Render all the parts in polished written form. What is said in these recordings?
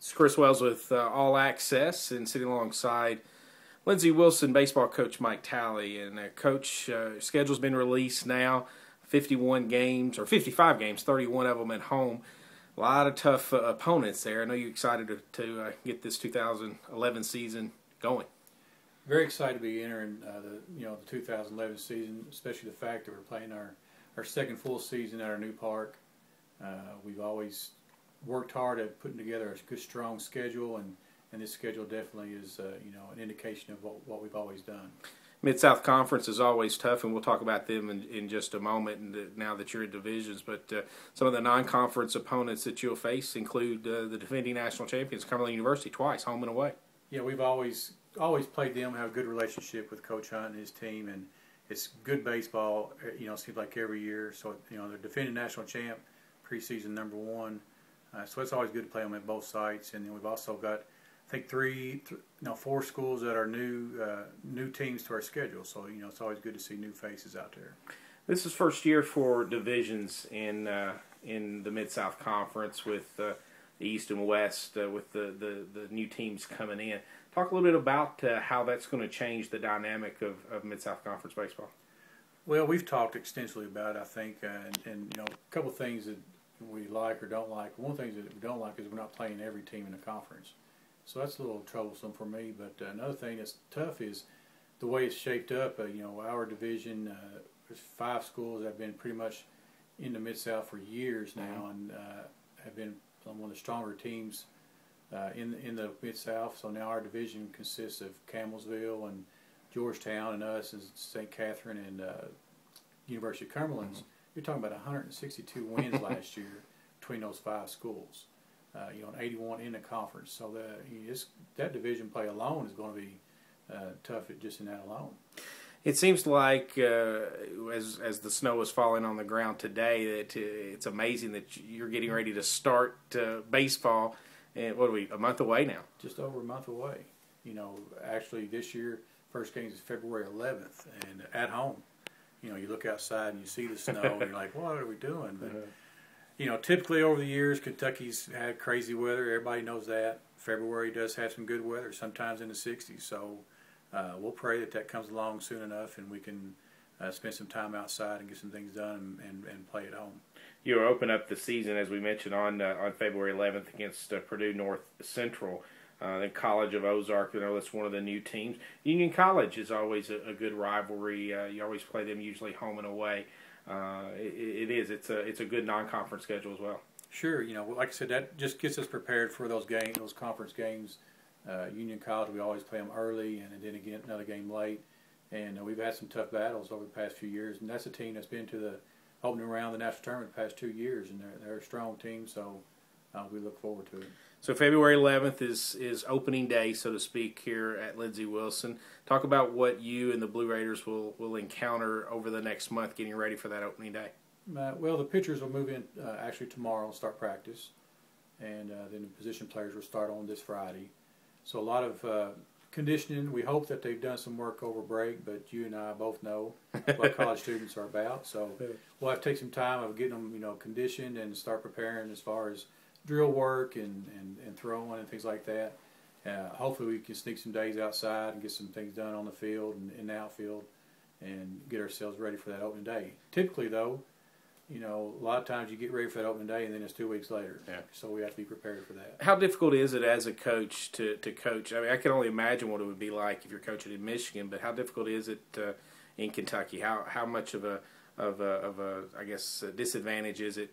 It's Chris Wells with All Access, and sitting alongside Lindsey Wilson, baseball coach Mike Talley. And coach, schedule's been released now, 51 games, or 55 games, 31 of them at home. A lot of tough opponents there. I know you're excited to get this 2011 season going. Very excited to be entering the 2011 season, especially the fact that we're playing our second full season at our new park. We've always worked hard at putting together a good, strong schedule, and this schedule definitely is an indication of what we've always done. Mid-South Conference is always tough, and we'll talk about them in just a moment, and now that you're in divisions. But some of the non-conference opponents that you'll face include the defending national champions, Cumberland University, twice, home and away. Yeah, we've always played them, have a good relationship with Coach Hunt and his team, and it's good baseball, it seems like every year. So, they're defending national champ, preseason #1. So it's always good to play them at both sites. And then we've also got, I think, four schools that are new teams to our schedule. So it's always good to see new faces out there. This is first year for divisions in the Mid-South Conference with the East and West with the new teams coming in. Talk a little bit about how that's going to change the dynamic of Mid-South Conference baseball. Well, we've talked extensively about it, I think, and a couple of things that we like or don't like. One of the things that we don't like is we're not playing every team in the conference. So that's a little troublesome for me. But another thing that's tough is the way it's shaped up. Our division, there's 5 schools that have been pretty much in the Mid-South for years now, and have been one of the stronger teams in the Mid-South. So now our division consists of Campbellsville and Georgetown and us and St. Catherine and University of Cumberland. You're talking about 162 wins last year between those 5 schools, and 81 in the conference. So that division play alone is going to be tough just in that alone. It seems like as the snow is falling on the ground today, that it's amazing that you're getting ready to start baseball. And what are we, a month away now? Just over a month away. Actually this year, first game is February 11th, and at home. You look outside and you see the snow, and you're like, what are we doing? But, typically over the years, Kentucky's had crazy weather. Everybody knows that. February does have some good weather, sometimes in the 60s. So we'll pray that comes along soon enough, and we can spend some time outside and get some things done and play at home. You'll open up the season, as we mentioned, on February 11th against Purdue North Central. The College of Ozark, that's one of the new teams. Union College is always a good rivalry. You always play them usually home and away. It's a good non-conference schedule as well. Sure, like I said, that just gets us prepared for those conference games. Union College, we always play them early, and then again another game late. And we've had some tough battles over the past few years, and that's a team that's been to the opening round of the national tournament the past 2 years, and they're a strong team. So we look forward to it. So February 11th is opening day, so to speak, here at Lindsey Wilson. Talk about what you and the Blue Raiders will encounter over the next month getting ready for that opening day. Well, the pitchers will move in actually tomorrow and start practice, and then the position players will start on this Friday. So a lot of conditioning. We hope that they've done some work over break, but you and I both know what college students are about. So we'll have to take some time of getting them conditioned and start preparing as far as drill work and throwing and things like that. Hopefully we can sneak some days outside and get some things done on the field and in the outfield and get ourselves ready for that opening day. Typically, though, a lot of times you get ready for that opening day and then it's 2 weeks later. Yeah. So we have to be prepared for that. How difficult is it as a coach to coach? I mean, I can only imagine what it would be like if you're coaching in Michigan, but how difficult is it in Kentucky? How much of a I guess disadvantage is it,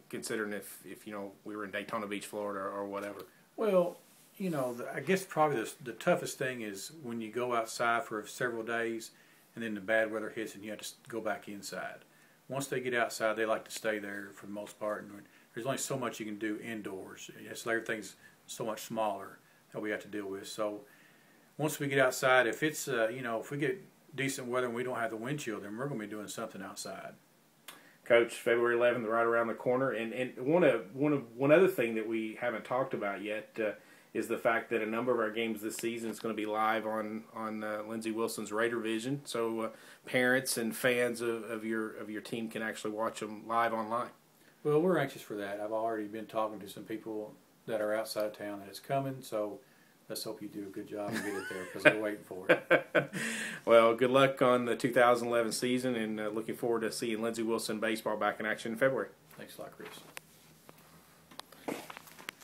considering if we were in Daytona Beach, Florida, or whatever? Well, I guess probably the toughest thing is when you go outside for several days and then the bad weather hits and you have to go back inside. Once they get outside, they like to stay there for the most part, and there's only so much you can do indoors. Everything's so much smaller that we have to deal with. So once we get outside, if it's if we get decent weather and we don't have the windshield, then we're going to be doing something outside. Coach, February 11th, right around the corner, and one other thing that we haven't talked about yet is the fact that a number of our games this season is going to be live on Lindsey Wilson's Raider Vision, so parents and fans of your team can actually watch them live online. Well, we're anxious for that. I've already been talking to some people that are outside of town that it's coming. So let's hope you do a good job and get it there because they're waiting for it. Well, good luck on the 2011 season, and looking forward to seeing Lindsey Wilson baseball back in action in February. Thanks a lot, Chris.